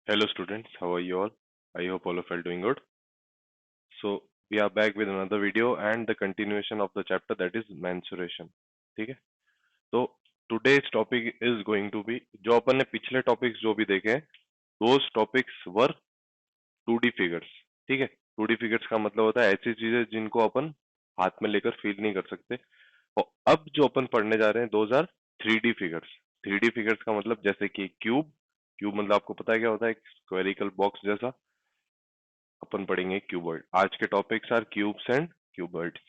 Hello students, how are you all? I hope all of you are doing good. So we are back with another video and the continuation of the chapter that is mensuration. ठीक है? तो today's topic is going to be जो अपन ने पिछले topics जो भी देखे हैं, those topics were 2D figures. ठीक है? 2D figures का मतलब होता है ऐसी चीजें जिनको अपन हाथ में लेकर फील नहीं कर सकते. और अब जो अपन पढ़ने जा रहे हैं, those are 3D figures. 3D figures का मतलब जैसे कि क्यूब. क्यूब मतलब आपको पता है क्या होता है? एक स्क्वेरिकल बॉक्स जैसा. अपन पढ़ेंगे क्यूबॉइड. आज के topics are cubes and cuboids.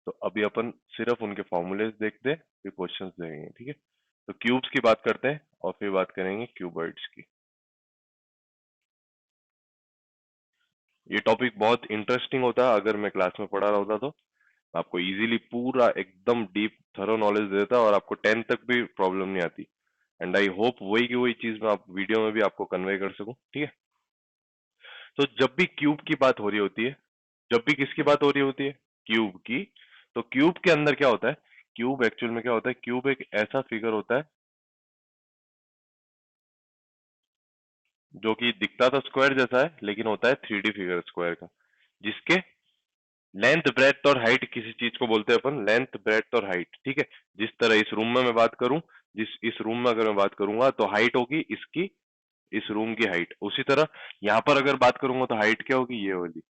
तो अभी अपन सिर्फ उनके फॉर्मूलेज देखते हैं, फिर क्वेश्चंस देखेंगे. ठीक है? तो क्यूब्स की बात करते हैं और फिर बात करेंगे क्यूबॉइड्स की. ये टॉपिक बहुत इंटरेस्टिंग होता है. अगर मैं क्लास में पढ़ा रहा होता तो आपको इजीली पूरा एकदम डीप थरो नॉलेज देता और आपको 10 तक भी प्रॉब्लम नहीं आती. एंड आई होप वही की वही चीज मैं आप वीडियो में भी आपको कन्वे कर सकूं. ठीक है? तो जब भी क्यूब की बात हो रही होती है, जब भी किसकी बात हो रही होती है? क्यूब की. तो क्यूब के अंदर क्या होता है? क्यूब एक्चुअल में क्या होता है? क्यूब एक ऐसा फिगर होता है जो कि दिखता तो स्क्वायर जैसा है लेकिन होता है 3D फिगर स्क्वायर का, जिसके लेंथ ब्रेथ और हाइट किसी चीज को बोलते हैं अपन लेंथ ब्रेथ और हाइट. ठीक है? जिस तरह इस रूम में मैं बात करूं, जिस इस रूम में अगर मैं बात करूंगा तो हाइट होगी इसकी, इस रूम की हाइट. उसी तरह यहाँ पर अगर बात करूंगा तो हाइट क्या होगी? ये वाली.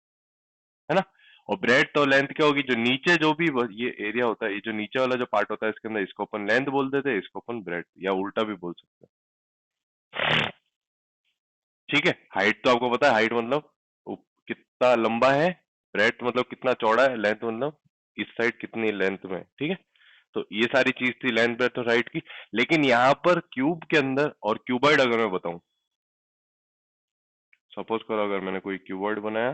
है ना? और ब्रेड और लेंथ क्या होगी? जो नीचे जो भी ये एरिया होता है, ये जो नीचे वाला जो पार्ट होता है इसके अंदर, इसको अपन लेंथ बोल देते हैं, इसको अपन ब्रेड या उल्टा भी बोल सकते हैं. ठीक है? हाइट तो आपको पता है, हाइट मतलब कितना लंबा है, ब्रेड मतलब कितना चौड़ा है, लेंथ मतलब इस साइड कितनी लेंथ में. ठीक है? तो ये सारी चीज थी लेंथ ब्रेथ और हाइट की. लेकिन यहाँ पर क्यूब के अंदर और क्यूबॉइड अगर मैं बताऊं, सपोज करो अगर मैंने कोई क्यूबॉइड बनाया.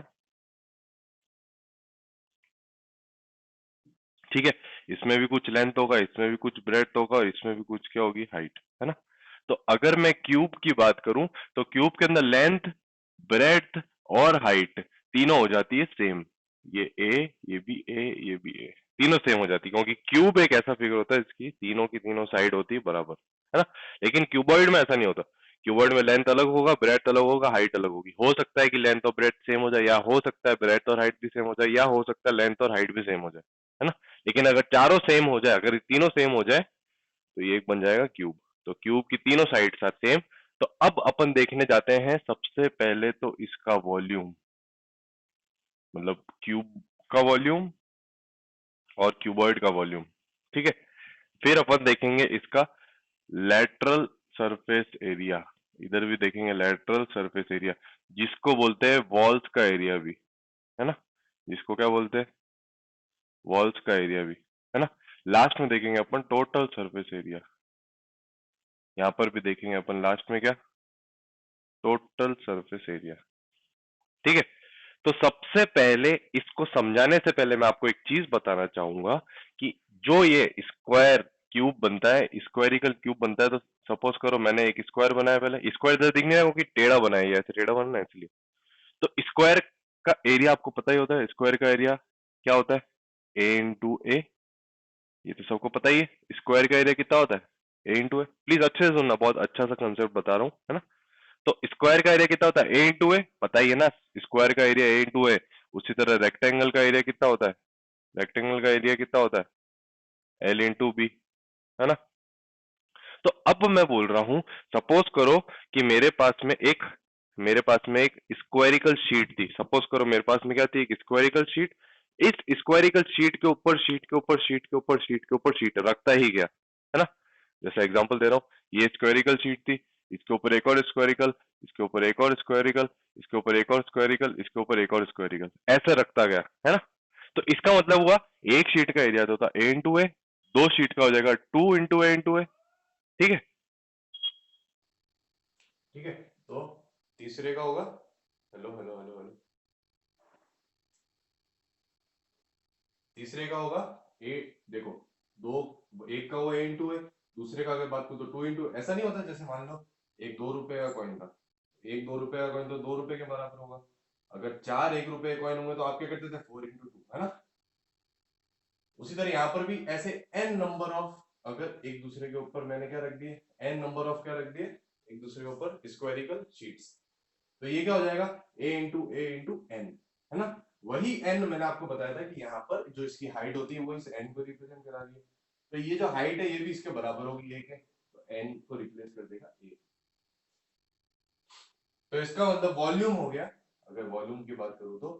ठीक है? इसमें भी कुछ लेंथ होगा, इसमें भी कुछ ब्रेथ होगा और इसमें भी कुछ क्या होगी? हाइट. है ना? तो अगर मैं क्यूब की बात करूं तो क्यूब के अंदर लेंथ, ब्रेथ और हाइट तीनों हो जाती है सेम. ये ए, ये भी ए, ये भी ए, तीनों सेम हो जाती है क्योंकि क्यूब एक ऐसा फिगर होता है जिसकी तीनों की तीनों साइड होती है बराबर. है ना? लेकिन क्यूबॉइड में ऐसा नहीं होता. क्यूबॉइड में लेंथ अलग होगा, ब्रेथ अलग होगा, हाइट अलग होगी. हो सकता है कि लेंथ और ब्रेथ सेम हो जाए, या हो सकता है ब्रेथ और हाइट भी सेम हो जाए, या हो सकता है लेंथ और हाइट भी सेम हो जाए. है ना? लेकिन अगर चारों सेम हो जाए, अगर तीनों सेम हो जाए तो ये एक बन जाएगा क्यूब. तो क्यूब की तीनों साइड्स आर सेम. तो अब अपन देखने जाते हैं सबसे पहले तो इसका वॉल्यूम, मतलब क्यूब का वॉल्यूम और क्यूबॉइड का वॉल्यूम. ठीक है? फिर अपन देखेंगे इसका लैटरल सरफेस एरिया. इधर भी देखेंगे लैटरल सरफेस एरिया, जिसको बोलते हैं वॉल्स का एरिया भी. है ना? जिसको क्या बोलते हैं? वॉल्स का एरिया भी. है ना? लास्ट में देखेंगे अपन टोटल सरफेस एरिया. यहाँ पर भी देखेंगे अपन लास्ट में क्या? Total surface area. ठीक है? तो सबसे पहले इसको समझाने से पहले मैं आपको एक चीज बताना चाहूंगा कि जो ये स्क्वायर क्यूब बनता है, स्क्वायरिकल क्यूब बनता है, तो सपोज करो मैंने एक स्क्वायर बनाया. पहले स्क्वायर इधर दिखने है कि टेढ़ा बनाया, ऐसे टेढ़ा बनना है इसलिए. तो स्क्वायर का एरिया आपको पता ही होता है. स्क्वायर का एरिया क्या होता है? ए इंटू ए. ये तो सबको पता ही है. स्क्वायर का एरिया कितना होता है? ए इंटू ए. प्लीज अच्छे से सुनना, बहुत अच्छा सा कंसेप्ट बता रहा हूँ. है ना? तो स्क्वायर का एरिया कितना होता है? ए इंटू ए. पता ही है ना, स्क्वायर का एरिया ए इंटू ए. उसी तरह रेक्टेंगल का एरिया कितना होता है? रेक्टेंगल का एरिया कितना होता है? L into B. है ना? तो अब मैं बोल रहा हूं, सपोज करो कि मेरे पास में एक स्क्वायरिकल शीट थी. सपोज करो मेरे पास में क्या थी? एक स्क्वायरिकल शीट. इस स्क्वायरिकल शीट के ऊपर शीट के ऊपर शीट के ऊपर शीट के ऊपर शीट रखता ही गया. है ना? जैसा एग्जांपल दे रहा हूं, ये स्क्वायरिकल शीट थी, इसके ऊपर एक और स्क्वायरिकल, इसके ऊपर एक और स्क्वायरिकल, इसके ऊपर एक और स्क्वायरिकल, इसके ऊपर एक और स्क्वायरिकल, ऐसे रखता गया. है ना? तो इसका मतलब हुआ एक शीट का एरिया तो था ए इंटू ए, दो शीट का हो जाएगा टू इंटू ए इंटू ए. ठीक है? ठीक है? तो तीसरे का होगा, हेलो हेलो हेलो हेलो, तीसरे का होगा ए. देखो, दो, एक का हुआ ए इंटू ए, दूसरे का अगर बात करूं तो टू इंटू. ऐसा नहीं होता जैसे मान लो एक 2 रुपए का कॉइन था, एक 2 रुपए का कॉइन तो 2 रुपए के बराबर होगा. अगर चार 1 रुपए के कॉइन होंगे तो आपके करते थे 4 इंटू 2. है ना? उसी तरह यहाँ पर भी ऐसे एन नंबर ऑफ, अगर एक दूसरे के ऊपर मैंने क्या रख दिए? एन नंबर ऑफ क्या रख दिए? एक दूसरे के ऊपर स्क्वायरिकल शीट्स. तो ये क्या हो जाएगा, a इंटू एन, है ना। वही n मैंने आपको बताया था कि यहाँ पर जो इसकी हाइट होती है वो इस n को रिप्रेजेंट करा रही है, तो ये जो हाइट है ये भी इसके बराबर होगी a के, तो n को रिप्लेस कर देगा a। तो इसका मतलब वॉल्यूम हो गया, अगर वॉल्यूम की बात करूं तो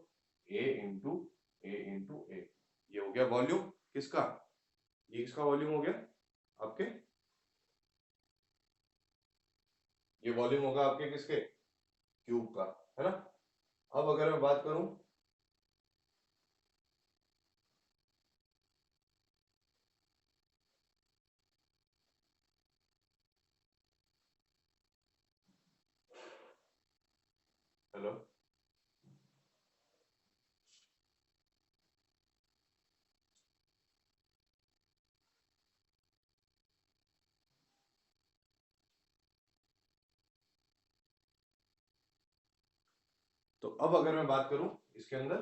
a इंटू ए, ये हो गया वॉल्यूम किसका, ये किसका वॉल्यूम हो गया आपके, ये वॉल्यूम होगा आपके किसके, क्यूब का, है ना। अब अगर मैं बात करूं, हेलो, तो अब अगर मैं बात करूं इसके अंदर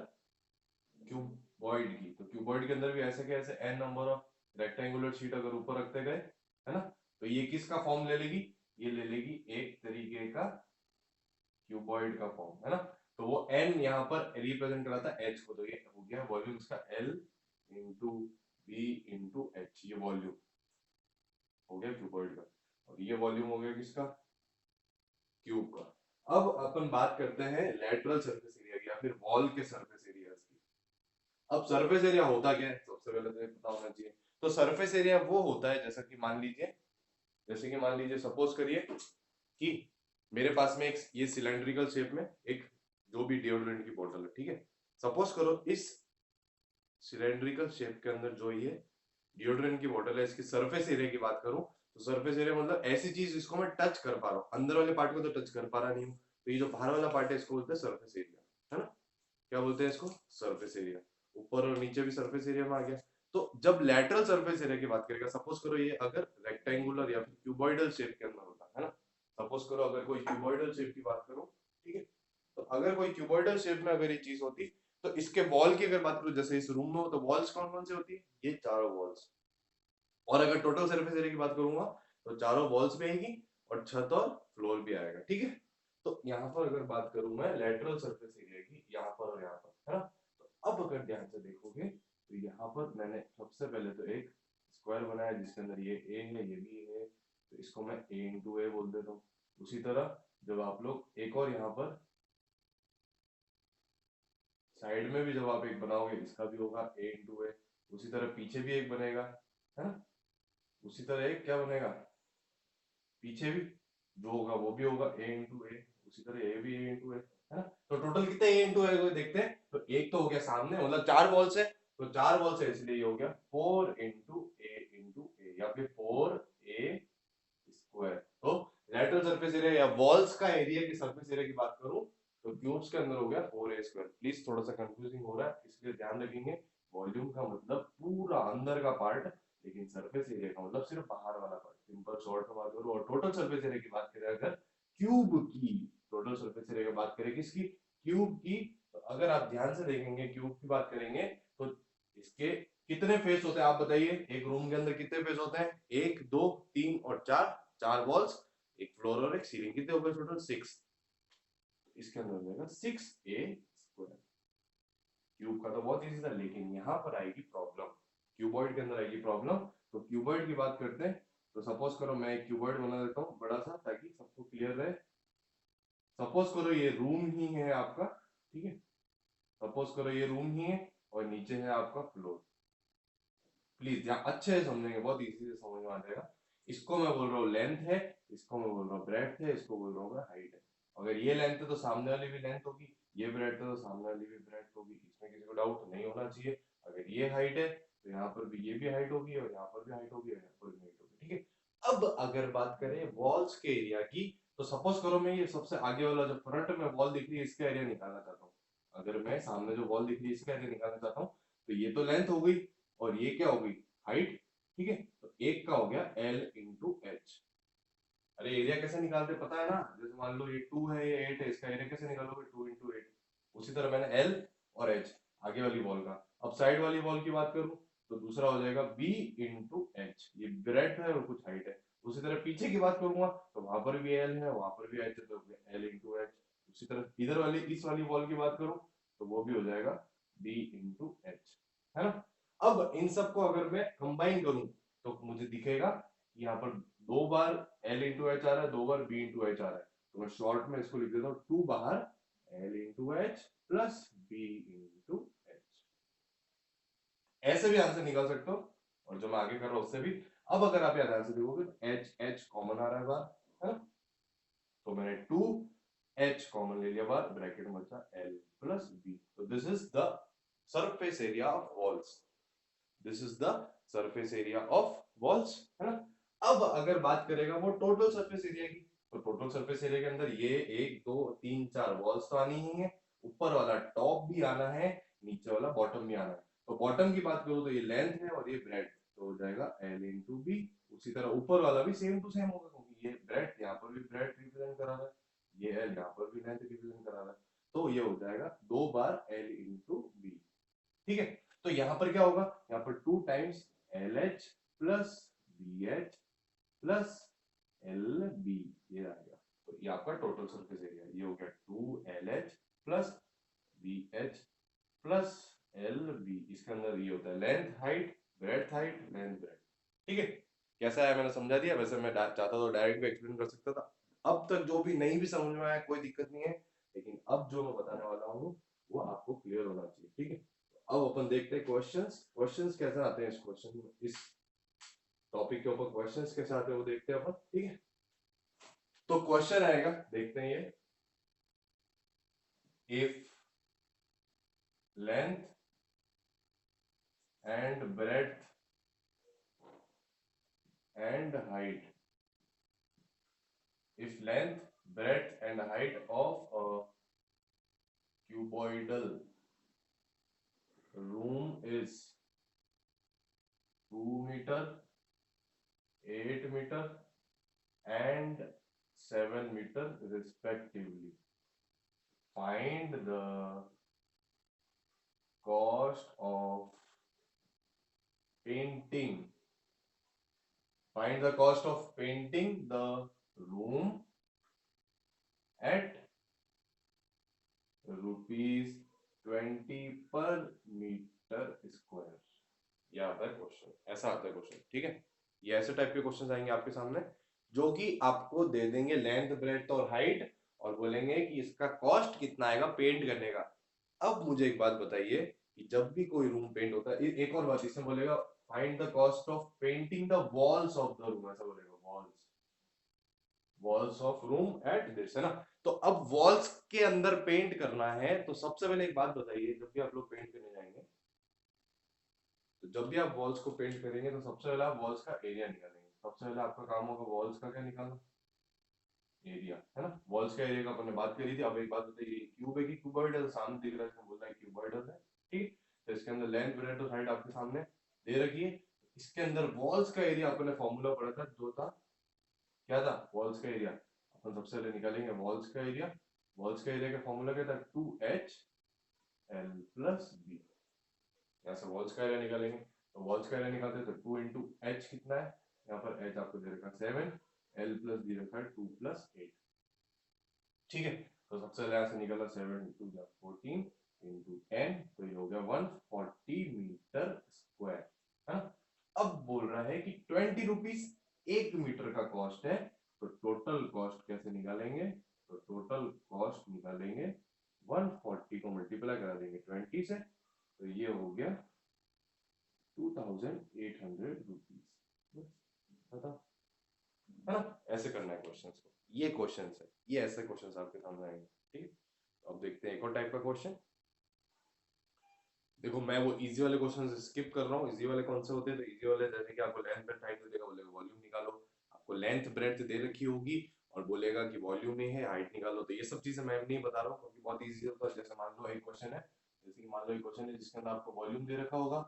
क्यूबॉइड की, तो क्यूबॉइड के अंदर भी ऐसे के ऐसे n number of rectangular sheet अगर ऊपर रखते गए, है ना, तो ये किसका फॉर्म ले लेगी, ये ले लेगी एक तरीके का क्यूबॉइड का फॉर्म, है ना। तो वो n यहाँ पर रिप्रेजेंट कराता है h को, तो ये हो गया वॉल्यूम इसका l into B into H, ये वॉल्यूम हो गया क्यूबॉइड का, और ये वॉल्यूम हो गया किसका, क्यूब का। अब अपन बात करते हैं लेटरल सरफेस एरिया की या फिर वॉल के सरफेस एरिया की। अब सरफेस एरिया होता क्या है, सबसे पहले तो ये पता होना चाहिए। तो सरफेस एरिया वो होता है, जैसा कि मान लीजिए, जैसे कि मान लीजिए सपोज करिए कि मेरे पास में एक ये सिलेंड्रिकल शेप में एक जो भी डिओड्रेंट की बोतल है, ठीक है। सपोज करो इस सिलेंड्रिकल शेप के अंदर जो ये डिओड्रेंट की बोतल है, इसकी सरफेस एरिया की बात करूं, तो सरफेस एरिया मतलब ऐसी चीज जिसको मैं टच कर पा रहा हूं, अंदर वाले पार्ट को तो टच कर पा रहा नहीं हूं, तो ये जो बाहर वाला पार्ट है इसको बोलते हैं सरफेस एरिया, है ना। क्या बोलते हैं इसको, सरफेस एरिया। ऊपर और नीचे भी सरफेस एरिया में आ गया। तो जब लैटरल सरफेस एरिया की बात करेगा, सपोज करो ये अगर रेक्टेंगुलर या फिर क्यूबॉइडल शेप के अंदर होता है ना, सपोज करो अगर कोई क्यूबॉइडल शेप की बात करो, ठीक है, तो अगर कोई क्यूबॉइडल शेप में अगर ये चीज होती, तो इसके वॉल की अगर बात करो, जैसे इस रूम में हो, तो वॉल्स कौन कौन सी होती है, ये चारों वॉल्स। और अगर टोटल सरफेस एरिया की बात करूंगा, तो चारों वॉल्स भी आएगी और छत और फ्लोर भी आएगा, ठीक है। तो यहाँ पर अगर बात करूं मैं लेटरल सरफेस एरिया की, यहाँ पर और यहाँ पर, है ना, तो अब अगर ध्यान से देखोगे तो यहाँ पर मैंने सबसे पहले तो एक स्क्वायर बनाया जिसके अंदर ये ए है, ये भी है, तो इसको मैं ए इंटू ए बोल देता हूँ। उसी तरह जब आप लोग एक और यहाँ पर साइड में भी जब आप एक बनाओगे, इसका भी होगा ए इंटू ए। उसी तरह पीछे भी एक बनेगा, है ना, उसी तरह एक क्या बनेगा पीछे भी, जो होगा वो भी होगा ए इंटू ए, उसी तरह ए भी ए इंटू ए, है ना। तो टोटल कितने ए इंटू ए को देखते हैं, तो एक तो हो गया सामने, मतलब चार वॉल्स है, तो चार वॉल्स है इसलिए ये हो गया फोर इंटू ए या फिर फोर ए स्क्वायर। तो लेटरल सरफेस एरिया या वॉल्स का एरिया की सरफेस एरिया की बात करूं, तो क्यूब्स के अंदर हो गया फोर ए स्क्वायर। प्लीज थोड़ा सा कंफ्यूजिंग हो रहा है, इसलिए ध्यान रखेंगे, वॉल्यूम का मतलब पूरा अंदर का पार्ट, लेकिन सरफेस एरिया का मतलब सिर्फ बाहर वाला पार्ट। सिंपल शॉर्ट में बात करूं, और टोटल सरफेस एरिया की बात करें अगर क्यूब की, टोटल सरफेस एरिया की बात करें किसकी, क्यूब की, तो अगर आप ध्यान से देखेंगे क्यूब की बात करेंगे, तो इसके कितने फेस होते हैं आप बताइए, एक रूम के अंदर कितने फेस होते हैं, एक दो तीन और चार, चार वॉल्स, एक फ्लोर और एक सीलिंग, कितने हो गए टोटल सिक्स। इसके अंदर हो जाएगा सिक्स ए स्क्वायर। क्यूब का तो बहुत इजी था, लेकिन यहाँ पर आएगी प्रॉब्लम, क्यूबॉइड के अंदर आएगी प्रॉब्लम। तो क्यूबॉइड की बात करते हैं, तो सपोज करो मैं एक क्यूबॉइड बना देता हूँ बड़ा सा, ताकि सबको क्लियर रहे। सपोज करो ये रूम ही है आपका, ठीक है, सपोज करो ये रूम ही है और नीचे है आपका फ्लोर। प्लीज यहाँ अच्छे से समझेंगे, बहुत इजी से समझ में आ जाएगा। इसको मैं बोल रहा हूँ लेंथ है, इसको मैं बोल रहा हूँ ब्रेड्थ है, इसको बोल रहा हूँ मैं हाइट है। अगर ये लेंथ है तो सामने वाली भी लेंथ होगी, ये ब्रेड्थ है तो सामने वाली भी ब्रेड्थ होगी, इसमें किसी को डाउट नहीं होना चाहिए। अगर ये हाइट है तो यहाँ पर भी ये भी हाइट होगी, और यहाँ पर भी हाइट होगी, और यहाँ पर भी हाइट होगी, ठीक है। अब अगर बात करें वॉल्स के एरिया की, तो सपोज करो मैं ये सबसे आगे वाला जो फ्रंट में वॉल दिख रही है इसका एरिया निकालना चाहता हूँ। अगर मैं सामने जो वॉल दिख रही है इसका एरिया निकालना चाहता हूँ, तो ये तो लेंथ हो गई और ये क्या हो गई, हाइट, ठीक है। तो एक का हो गया एल इंटू एच। अरे एरिया कैसे निकालते पता है ना, जैसे मान लो ये टू है ये एट है, इसका एरिया कैसे निकालोगे, टू इंटू एट। उसी तरह मैंने एल और एच आगे वाली वॉल का। अब साइड वाली वॉल की बात करूं, तो दूसरा हो जाएगा बी इंटू एच, ये ब्रेड्थ है और कुछ हाइट है। उसी तरह पीछे की बात करूंगा, तो वहां पर भी एल है, वहां पर भी एच है, तो एल इंटू एच। उसी तरह इधर वाली इस वाली वॉल की बात करूं तो वो भी हो जाएगा b इंटू एच, है ना। अब इन सबको अगर मैं कंबाइन करूं तो मुझे दिखेगा कि यहाँ पर 2 बार l इंटू एच आ रहा है, 2 बार b इंटू एच आ रहा है, तो मैं शॉर्ट में इसको लिख देता हूँ 2 बाहर l into H plus b into H. ऐसे भी आंसर निकाल सकते हो और जो मैं आगे कर रहा हूं उससे भी। अब अगर आप याद आंसर देखोगे तो एच एच कॉमन आ रहा है बाहर, है ना, तो मैंने 2 एच कॉमन ले लिया बाहर, ब्रैकेट में बचा एल प्लस बी। तो this is the surface area of walls, this is the surface area of walls, है ना। अब अगर बात करेगा वो टोटल सरफेस एरिया की, तो टोटल सरफेस एरिया के अंदर ये 1 2 3 4 वॉल्स तो आनी ही है, ऊपर वाला टॉप भी आना है, नीचे वाला बॉटम भी आना है। तो बॉटम की बात करूं तो ये लेंथ है और ये ब्रेड, तो हो जाएगा एल इंटू बी। उसी तरह ऊपर वाला भी सेम टू सेम होगा क्योंकि ये ब्रेड यहाँ पर भी ब्रेड रिप्रेजेंट करा रहा है, ये एल यहाँ पर भी लेंथ रिप्रेजेंट करा रहा है, तो ये हो जाएगा 2 बार एल इंटू बी। ठीक है, तो यहां पर क्या होगा, यहाँ पर 2 times L H plus B H plus L B, ये आ गया। तो ये आपका टोटल सरफेस एरिया, ये हो गया 2 L H plus B H plus L B. इसके अंदर ये होता है length height, breadth height, length breadth. ठीक है, कैसा है मैंने समझा दिया। वैसे मैं चाहता तो डायरेक्ट भी एक्सप्लेन कर सकता था, अब तक जो भी नहीं भी समझ में आया कोई दिक्कत नहीं है, लेकिन अब जो मैं बताने वाला हूँ वो आपको क्लियर होना चाहिए। ठीक है, अब अपन देखते हैं क्वेश्चंस, क्वेश्चंस कैसे आते हैं इस क्वेश्चन में, इस टॉपिक के ऊपर क्वेश्चंस कैसे आते हैं वो देखते हैं अपन। ठीक है, तो क्वेश्चन आएगा, देखते हैं ये, if length and breadth and height, if length, breadth and height of a cuboidal room is 2 meter, 8 meter and 7 meter respectively, find the cost of painting, find the cost of painting the room at ₹20 पर metre square. ये आता है question, ऐसा आता है question. ठीक है, ये ऐसे टाइप के क्वेश्चन आएंगे आपके सामने जो कि आपको दे देंगे लेंथ ब्रेड्थ और हाइट और बोलेंगे कि इसका कॉस्ट कितना आएगा पेंट करने का। अब मुझे एक बात बताइए कि जब भी कोई रूम पेंट होता है, एक और बात इसमें बोलेगा find the cost of painting the walls of the room, ऐसा बोलेगा, walls, walls of room at this, है ना। तो अब वॉल्स के अंदर पेंट करना है, तो सबसे पहले एक बात बताइए, जब भी आप लोग पेंट करने जाएंगे, तो जब भी आप वॉल्स को पेंट करेंगे तो सबसे पहले आप वॉल्स का एरिया निकालेंगे। सबसे पहले आपका काम होगा वॉल्स का क्या निकालना, एरिया, है ना। वॉल्स का एरिया का अपन ने बात करी थी। अब एक बात बताइए, क्यूब है कि क्यूबॉइड है, सामने दिख रहा है, इसमें बोल रहा है क्यूबॉइड है। ठीक, तो इसके अंदर लेंथ ब्रेड्थ और हाइट आपके सामने दे रखी है। इसके अंदर वॉल्स का एरिया अपन ने फॉर्मूला पढ़ा था, जो था क्या था, वॉल्स का एरिया। अपन सबसे पहले निकालेंगे वॉल्स का एरिया। वॉल्स का एरिया का फॉर्मूला क्या था, 2h l प्लस b। यहाँ से वॉल्स का एरिया निकालेंगे, तो वॉल्स का एरिया निकालते हैं तो 2 इंटू एच कितना है, यहाँ पर h आपको दे रखा 7, l प्लस दी रखा है 2 प्लस 8। ठीक है, तो सबसे पहले यहाँ से निकला 7 2 14 इंटू n, तो ये हो गया 140 मीटर स्क्वायर, है ना। अब बोल रहा है कि 20 रुपीज 1 मीटर का कॉस्ट है, तो टोटल कॉस्ट कैसे निकालेंगे, तो टोटल कॉस्ट निकालेंगे 140 को मल्टीप्लाई करा देंगे 20 से, तो ये हो गया 2800 रुपीज। बताओ, है ना। ऐसे करना है क्वेश्चंस को, ये क्वेश्चंस है, ये ऐसे क्वेश्चंस आपके सामने आएंगे। ठीक है, तो अब देखते हैं एक और टाइप का क्वेश्चन। देखो मैं वो इजी वाले क्वेश्चन स्किप कर रहा हूँ। इजी वाले कौन से होते हैं, तो इजी वाले जैसे कि आपको लेंथ ब्रेड्थ हाइट देगा, बोलेगा वॉल्यूम निकालो, आपको लेंथ ब्रेड्थ दे रखी होगी और बोलेगा कि वॉल्यूम नहीं है हाइट निकालो। तो ये सब चीजें मैं नहीं बता रहा हूँ क्योंकि बहुत इजी होता है। जैसे मान लो एक क्वेश्चन है, जैसे कि मान लो एक क्वेश्चन है जिसके अंदर आपको वॉल्यूम दे रखा होगा,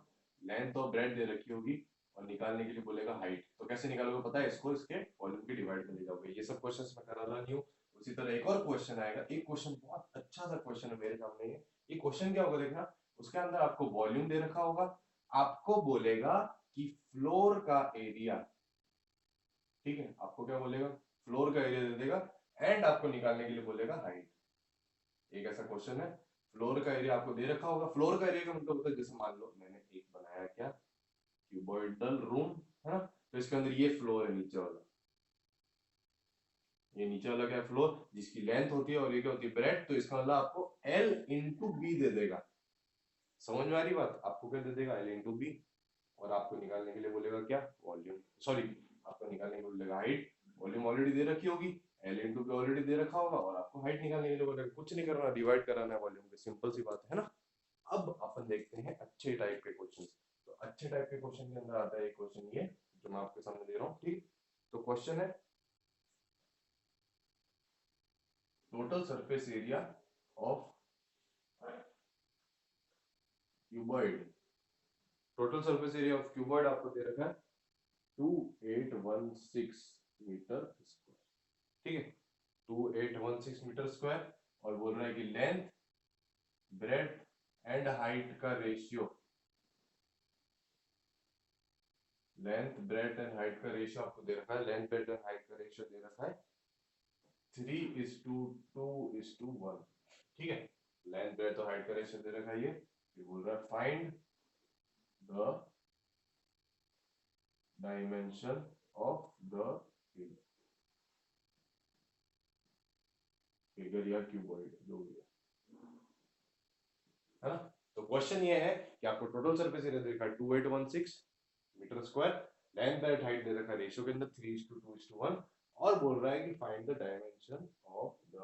लेंथ और ब्रेड्थ दे रखी होगी और निकालने के लिए बोलेगा हाइट। तो कैसे निकालोगे पता है, इसको इसके वॉल्यूम की डिवाइड कर ले जाओगे। ये सब क्वेश्चंस मैं करा रहा नहीं हूँ। उसी तरह एक और क्वेश्चन आएगा, एक क्वेश्चन बहुत अच्छा सा क्वेश्चन है मेरे सामने। ये क्वेश्चन क्या होगा देखना, उसके अंदर आपको वॉल्यूम दे रखा होगा, आपको बोलेगा कि फ्लोर का एरिया, ठीक है, आपको क्या बोलेगा, फ्लोर का एरिया दे देगा एंड आपको निकालने के लिए बोलेगा हाइट। एक ऐसा क्वेश्चन है, फ्लोर का एरिया आपको दे रखा होगा। फ्लोर का एरिया का मतलब होता है जैसे मान लो मैंने एक बनाया क्या, क्यूबॉइडल रूम, है ना, तो इसके अंदर ये फ्लोर है नीचे वाला, ये नीचे वाला क्या फ्लोर, जिसकी लेंथ होती है और ये क्या होती है ब्रेड, तो इसका मतलब आपको L इंटू बी दे देगा। समझ में आ रही बात, आपको क्या दे देगा L इंटू बी, और आपको निकालने के लिए बोलेगा क्या वॉल्यूम, सॉरी आपको निकालने के लिए बोलेगा हाइट। वॉल्यूम ऑलरेडी दे रखी होगी, L इंटू बी ऑलरेडी दे रखा होगा, और आपको हाइट निकालने के लिए बोलेगा, कुछ नहीं करना, डिवाइड कराना है वॉल्यूम पे, सिंपल सी बात है ना। अब अपन देखते हैं अच्छे टाइप के क्वेश्चन। तो अच्छे टाइप के क्वेश्चन के अंदर आता है एक क्वेश्चन ये जो मैं आपके सामने दे रहा हूँ, ठीक। तो क्वेश्चन है total surface area of cuboid, total surface area of cuboid आपको दे रखा है 2816 मीटर स्क्वायर, ठीक है, 2816 मीटर स्क्वायर, और बोल रहा है कि लेंथ ब्रेड्थ एंड हाइट का ratio, length breadth and height का रेशियो आपको दे रखा है, लेंथ ब्रेड्थ एंड हाइट का रेशियो दे रखा है 3:2:1, ठीक है। लेंथ ब्रेड्थ और हाइट का रेशियो दे रखा है ये बोल रहा है find the dimension of the figure या क्यूबॉइड जो भी है ना। तो क्वेश्चन ये है कि आपको टोटल सरफेस एरिया दे रखा है 2816 meter square, length and height दे रखा है रेशियो के अंदर 3:2:1, और बोल रहा है कि find the dimension of the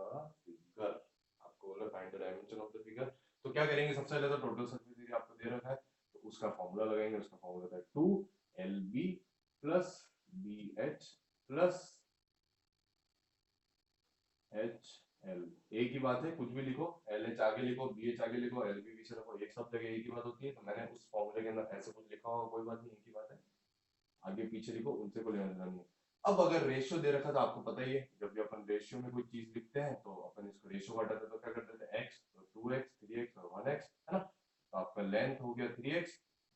figure, आपको बोल रहा है find the dimension of the figure. तो क्या करेंगे, सबसे पहले तो टोटल सरफेस एरिया आपको दे रखा है, तो उसका फॉर्मूला लगाएंगे, उसका फॉर्मूला है 2LB plus BH plus HL। एक ही बात है, कुछ भी लिखो, LH आगे लिखो, BH आगे लिखो, LB पीछे रखो, एक सब जगह एक ही बात होती है। तो मैंने उस फॉर्मूले के अंदर ऐसे कुछ लिखा होगा, कोई बात नहीं, एक ही बात है, आगे पीछे लिखो, उनसे कोई लेना देना नहीं है। अब अगर रेशियो दे रखा था, आपको पता ही है, जब भी अपन रेशियो में कोई चीज लिखते हैं तो अपन इसको रेशियो को हटाते तो क्या करते थे, x तो 2x 3x और 1x, है ना। तो आपका लेंथ हो गया 3x,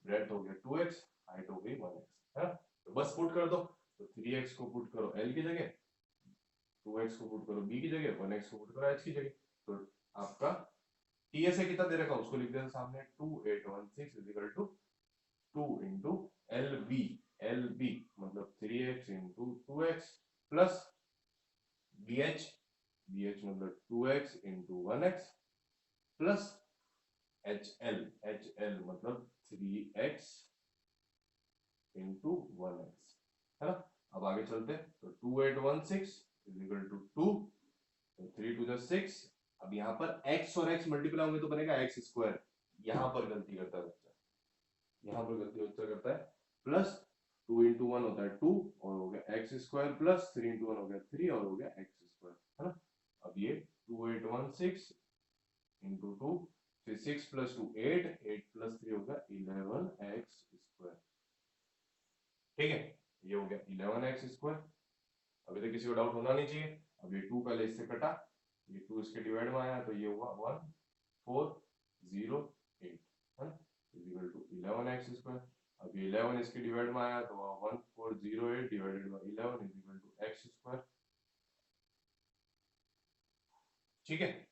ब्रेड्थ हो गया 2x, हाइट हो गई 1x, है ना। तो बस पुट कर दो, तो 3x को पुट करो L की जगह, 2x को पुट करो B की जगह, 1x को पुट करो H की जगह। तो आपका TSA कितना दे रखा उसको लिख देना सामने, 2816 is equal to 2 into LB, LB मतलब 3x into 2x plus BH, BH मतलब 2x into 1x plus HL, HL मतलब 3x इंटू 1x, है ना। अब आगे चलते, तो 2816 इज इक्वल टू 2, तो 3 टू 6। अब यहाँ पर x और x मल्टीप्लाई होंगे तो बनेगा x स्क्वायर, यहाँ पर गलती करता है बच्चा, यहाँ पर गलती बच्चा करता है, प्लस 2 इंटू 1 होता है 2, और हो गया x स्क्वायर, प्लस 3 इंटू 1 हो गया 3, और हो गया x स्क्वायर, है ना। अब ये 2816 इंटू 2, फिर 6 प्लस 2 8, 8 प्लस 3 होगा 11x स्क्वायर, ठीक है। ये हो गया 11x स्क्वायर। अभी तक किसी को डाउट होना नहीं चाहिए। अब ये 2 पहले इससे कटा, ये 2 इसके डिवाइड में आया, तो ये हुआ 1408, है ना, is equal to 11x square. अब ये 11 इसके डिवाइड में आया तो 1408 divided by 11 is equal to x square, ठीक है।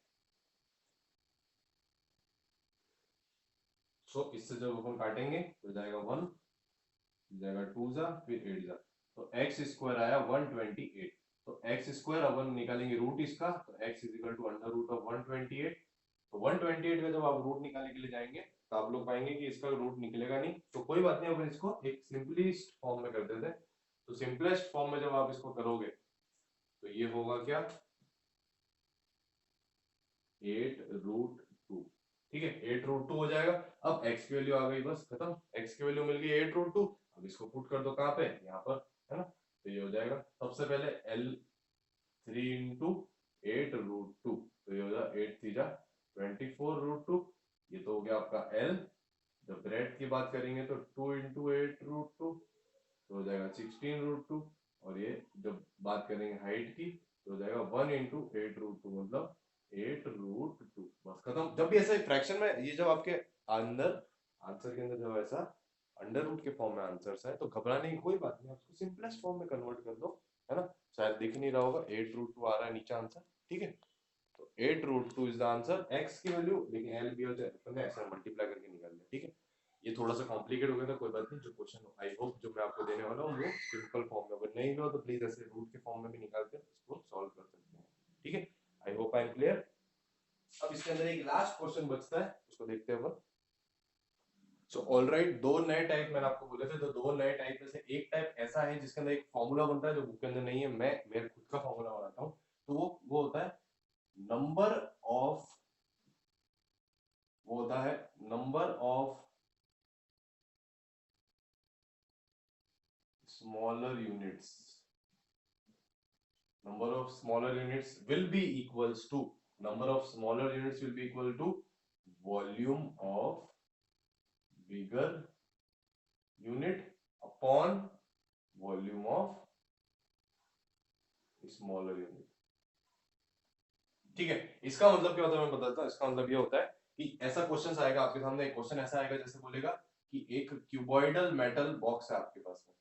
सो इससे जब अपन काटेंगे तो जाएगा 1, जाएगा 2 जा, फिर 8 जा, तो x स्क्वायर आया 128। तो x स्क्वायर अपन निकालेंगे रूट इसका, तो x is equal to under root of 128। तो 128 का जब आप रूट निकालने के लिए जाएंगे तो आप लोग पाएंगे कि इसका रूट निकलेगा नहीं, तो कोई बात नहीं, अपन इसको एक सिंपलेस्ट फॉर्म में कर देते हैं। तो सिंपलेस्ट फॉर्म में जब आप इसको करोगे तो ये होगा क्या, 8√2, ठीक है, 8√2 हो जाएगा। अब x की वैल्यू आ गई, बस खत्म, x की वैल्यू मिल गई 8√2। अब इसको पुट कर दो कहाँ पे, यहाँ पर, है ना। तो ये हो जाएगा सबसे पहले L 3 इंटू 8√2, तो ये हो जाएगा 8 3 जा 24√2, ये तो हो गया आपका L। जब ब्रेड की बात करेंगे तो 2 इंटू 8√2, तो हो जाएगा 16√2, और ये जब बात करेंगे हाइट की तो हो जाएगा 1 इंटू 8√2 मतलब 8√2, बस खत्म। जब भी ऐसा फ्रैक्शन में ये जब आपके अंदर आंसर के अंदर जब ऐसा अंडर रूट के फॉर्म में आंसर्स है तो घबराने की कोई बात नहीं, आप उसको सिंपलेस्ट फॉर्म में कन्वर्ट कर दो, है ना। शायद दिख नहीं रहा होगा 8√2 आ रहा है नीचे आंसर, ठीक है। तो 8√2 इज द आंसर, x की वैल्यू, लेकिन l भी होता है अपन ने ऐसे मल्टीप्लाई करके निकाल लिया, ठीक है। ये थोड़ा सा कॉम्प्लिकेट हो गया था, कोई बात नहीं, जो क्वेश्चन आई होप जो मैं आपको देने वाला हूँ वो सिंपल फॉर्म में, अगर नहीं हुआ तो प्लीज ऐसे रूट के फॉर्म में भी निकाल कर इसको सॉल्व कर सकते हैं, ठीक है। I hope I am clear. अब इसके अंदर एक लास्ट क्वेश्चन बचता है, उसको देखते हैं अपन। सो ऑलराइट, दो नए टाइप मैंने आपको बोले थे, तो दो नए टाइप में से एक टाइप ऐसा है जिसके अंदर एक फॉर्मूला बनता है जो बुक के अंदर नहीं है, मैं मेरा खुद का फॉर्मूला बनाता हूँ। तो वो होता है नंबर ऑफ, वो होता है number of smaller units, number of smaller units will be equals to, number of smaller units will be equal to volume of bigger unit upon volume of smaller unit, ठीक है। इसका मतलब क्या होता है मैं बताता हूँ। इसका मतलब ये होता है कि ऐसा क्वेश्चन आएगा आपके सामने, एक क्वेश्चन ऐसा आएगा जैसे बोलेगा कि एक क्यूबॉइडल मेटल बॉक्स है आपके पास में,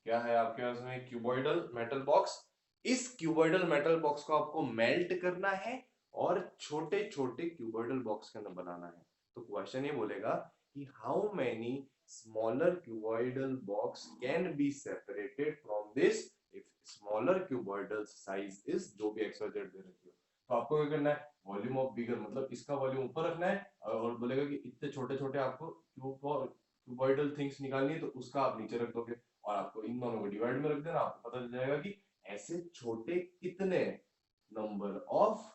क्या है आपके पास में, क्यूबॉइडल मेटल बॉक्स। इस क्यूबॉइडल मेटल बॉक्स को आपको मेल्ट करना है और छोटे छोटे क्यूबॉइडल बॉक्स के अंदर बनाना है। तो क्वेश्चन ये बोलेगा कि how many smaller cuboidal box can be separated from this if smaller cuboidal size is, जो भी XYZ दे रखी हो। तो आपको क्या करना है, वॉल्यूम ऑफ बिगर, मतलब इसका वॉल्यूम ऊपर रखना है, और बोलेगा कि इतने छोटे छोटे आपको क्यूबॉइडल थिंग्स निकालनी है, तो उसका आप नीचे रख दोगे और आपको इन दोनों को डिवाइड में रख देना, आपको पता चल जाएगा कि ऐसे छोटे कितने नंबर ऑफ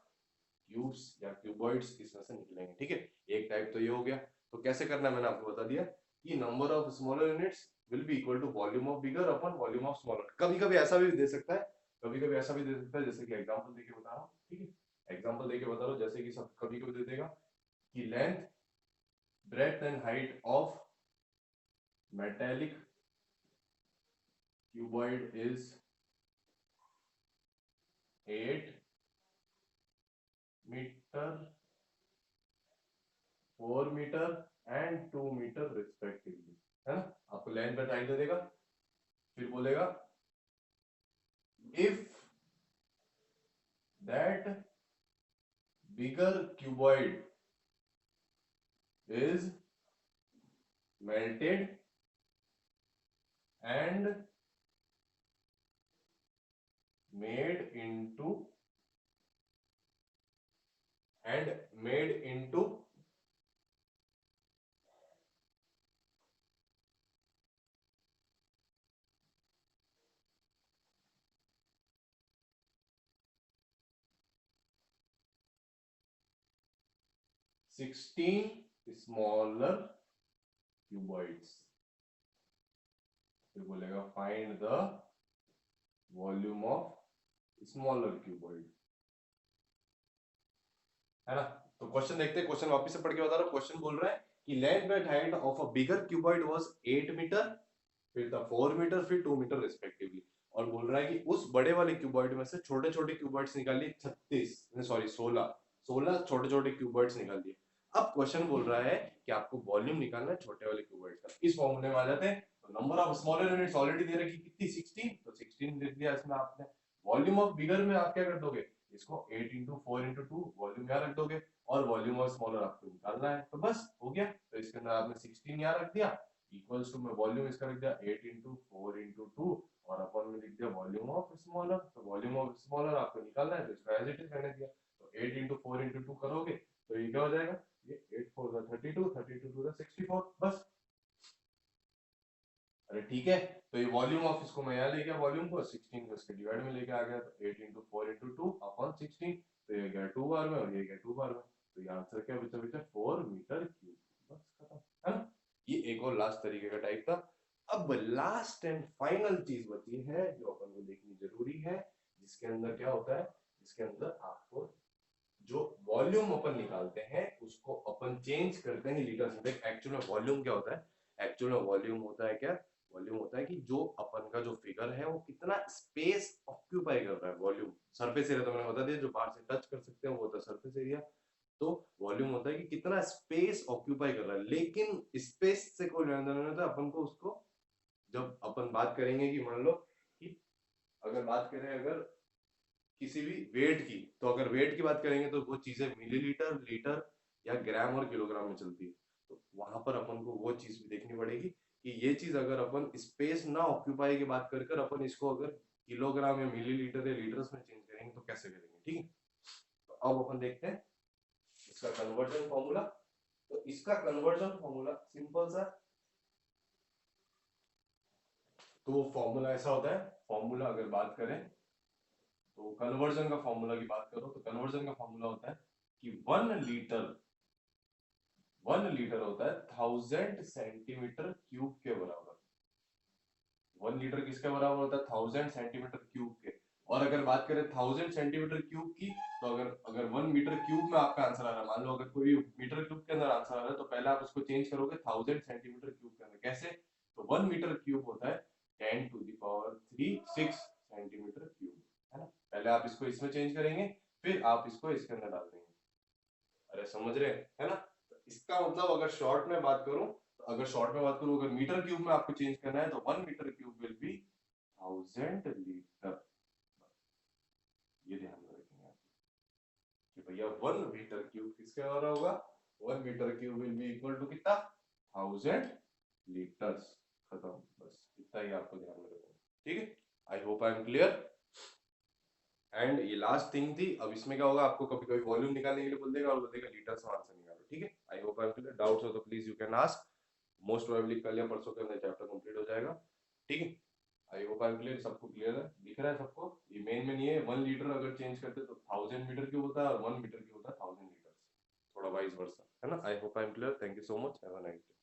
क्यूब्स या क्यूबॉइड्स इसमें से निकलेंगे, ठीक है। एक टाइप तो ये हो गया। तो कैसे करना है मैंने आपको बता दिया कि number of smaller units will be equal to volume of bigger upon volume of smaller. कभी कभी ऐसा भी दे सकता है, कभी कभी ऐसा भी दे सकता है, जैसे कि एग्जांपल देके बता रहा हूँ, ठीक है। एग्जांपल देके बता रहा हूँ, जैसे कि सब कभी कभी दे देगा कि length, breadth and height of metallic cuboid is 8 meter, 4 meter and 2 meter respectively, है ना। आपको लेंथ पे टाइम दे देगा, फिर बोलेगा if that bigger cuboid is melted and made into and made into 16 smaller cuboids, फिर बोलेगा find the volume of smaller cuboid, है ना। तो क्वेश्चन देखते हैं, क्वेश्चन वापस से पढ़ के बता रहा हूं। क्वेश्चन बोल रहा है कि length and height of a bigger cuboid was 8 metre, फिर था 4 मीटर, फिर 2 मीटर रिस्पेक्टिवली, और बोल रहा है कि उस बड़े वाले क्यूबॉइड में से छोटे छोटे क्यूबॉइड्स निकालिए 36, सॉरी 16 छोटे छोटे क्यूबॉइड्स निकाल दिए। अब क्वेश्चन बोल रहा है कि आपको वॉल्यूम निकालना है छोटे वाले क्यूबॉइड का। इस फॉर्मूले में आ जाते हैं। तो number of smaller units already दे रखी कितनी, 16, तो 16 लिख दिया इसमें आपने। वॉल्यूम ऑफ बिगर में आप क्या कर दोगे, इसको 8 इंटू 4 इंटू 2 वॉल्यूम यहाँ रख दोगे, और वॉल्यूम ऑफ स्मॉलर आपको निकालना है, तो बस हो गया। तो इसके अंदर आपने 16 यहाँ रख दिया, इक्वल्स टू में वॉल्यूम इसका लिख दिया 8 इंटू 4 इंटू 2, और अपन में लिख दिया वॉल्यूम ऑफ स्मॉलर। तो वॉल्यूम ऑफ स्मॉलर आपको निकालना है, तो इसका एज इट इज रहने दिया। तो 8 इंटू 4 इंटू 2 करोगे तो ये क्या हो जाएगा, ये 8 4 32, 32 2 64, बस। अरे ठीक है, तो ये वॉल्यूम ऑफ, इसको मैं यहाँ ले गया वॉल्यूम को 16 को इसके डिवाइड में लेके आ गया, तो 8 इंटू 4 इंटू 2 अपॉन 16, तो ये गया 2 बार में और ये गया 2 बार में, तो ये आंसर क्या बचा, बचा 4 मीटर क्यूब, बस खत्म, है ना। ये एक और लास्ट तरीके का टाइप था। अब लास्ट एंड फाइनल चीज बची है जो अपन को देखनी जरूरी है, जिसके अंदर क्या होता है, जिसके अंदर आपको जो वॉल्यूम अपन निकालते हैं उसको अपन चेंज करते हैं लीटर में। देख एक्चुअल में वॉल्यूम क्या होता है, एक्चुअल में वॉल्यूम होता है क्या, वॉल्यूम होता है कि जो अपन का जो फिगर है वो कितना स्पेस ऑक्यूपाई कर रहा है। वॉल्यूम सरफेस एरिया तो मैंने बता दिया, जो बाहर से टच कर सकते हैं वो होता है सरफेस एरिया। तो वॉल्यूम होता है कि कितना स्पेस ऑक्यूपाई कर रहा है, लेकिन स्पेस से कोई लेना देना नहीं होता अपन को। उसको जब अपन बात करेंगे कि मान लो कि अगर बात करें, अगर किसी भी वेट की, तो अगर वेट की बात करेंगे तो वो चीजें मिलीलीटर, लीटर या ग्राम और किलोग्राम में चलती है। तो वहां पर अपन को वो चीज भी देखनी पड़ेगी कि ये चीज अगर अपन स्पेस ना ऑक्यूपाई की बात कर कर अपन इसको अगर किलोग्राम या मिलीलीटर या लीटर्स में चेंज करेंगे तो कैसे करेंगे, ठीक है। तो अब अपन देखते हैं इसका कन्वर्जन फॉर्मूला। तो इसका कन्वर्जन फॉर्मूला सिंपल सा, तो फॉर्मूला ऐसा होता है, फॉर्मूला अगर बात करें तो कन्वर्जन का फॉर्मूला की बात करो तो कन्वर्जन का फॉर्मूला होता है कि 1 लीटर होता है 1000 सेंटीमीटर क्यूब के बराबर। 1 लीटर किसके बराबर होता है, 1000 सेंटीमीटर क्यूब के। और अगर बात करें 1000 सेंटीमीटर क्यूब की, तो अगर अगर 1 मीटर क्यूब में आपका आंसर आ रहा है, मान लो अगर कोई मीटर क्यूब के अंदर आंसर आ रहा है, तो पहले आप उसको चेंज करोगे 1000 सेंटीमीटर क्यूब के अंदर। कैसे, तो 1 मीटर क्यूब होता है 10⁻³ है ना। पहले आप इसको इसमें चेंज करेंगे, फिर आप इसको इसके अंदर डाल देंगे। अरे समझ रहे हैं, है ना। तो इसका मतलब अगर शॉर्ट में बात करूं, तो अगर शॉर्ट में बात करूं, अगर मीटर क्यूब में आपको चेंज करना है तो 1 metre cube will be 1000 litre. ये ध्यान में रखेंगे आप कि भैया 1 मीटर क्यूब किसके बराबर होगा, 1 metre cube will be equal to कितना, 1000 लीटर्स। खत्म, बस इतना ही आपको ध्यान में रखना, ठीक है। I hope I am clear. And ये लास्ट थिंग थी, अब इसमें क्या होगा, आपको कभी कभी वॉल्यूम निकालने के लिए बोल देगा और बोल देगा लीटर से आंसर निकालो, ठीक है। I hope I am clear. Doubts हो तो please you can ask. Most probably कल या परसों के अंदर चैप्टर कंप्लीट हो जाएगा, ठीक है। I hope I am clear, सबको क्लियर है, दिख रहा है सबको। ये मेन में नहीं है, 1 लीटर अगर चेंज करते तो 1000 मीटर क्यूब होता है और 1 मीटर क्यूब होता है 1000 लीटर, थोड़ा वाइज वर्सा, है ना। I hope I am clear. Thank you so much, have a nice day.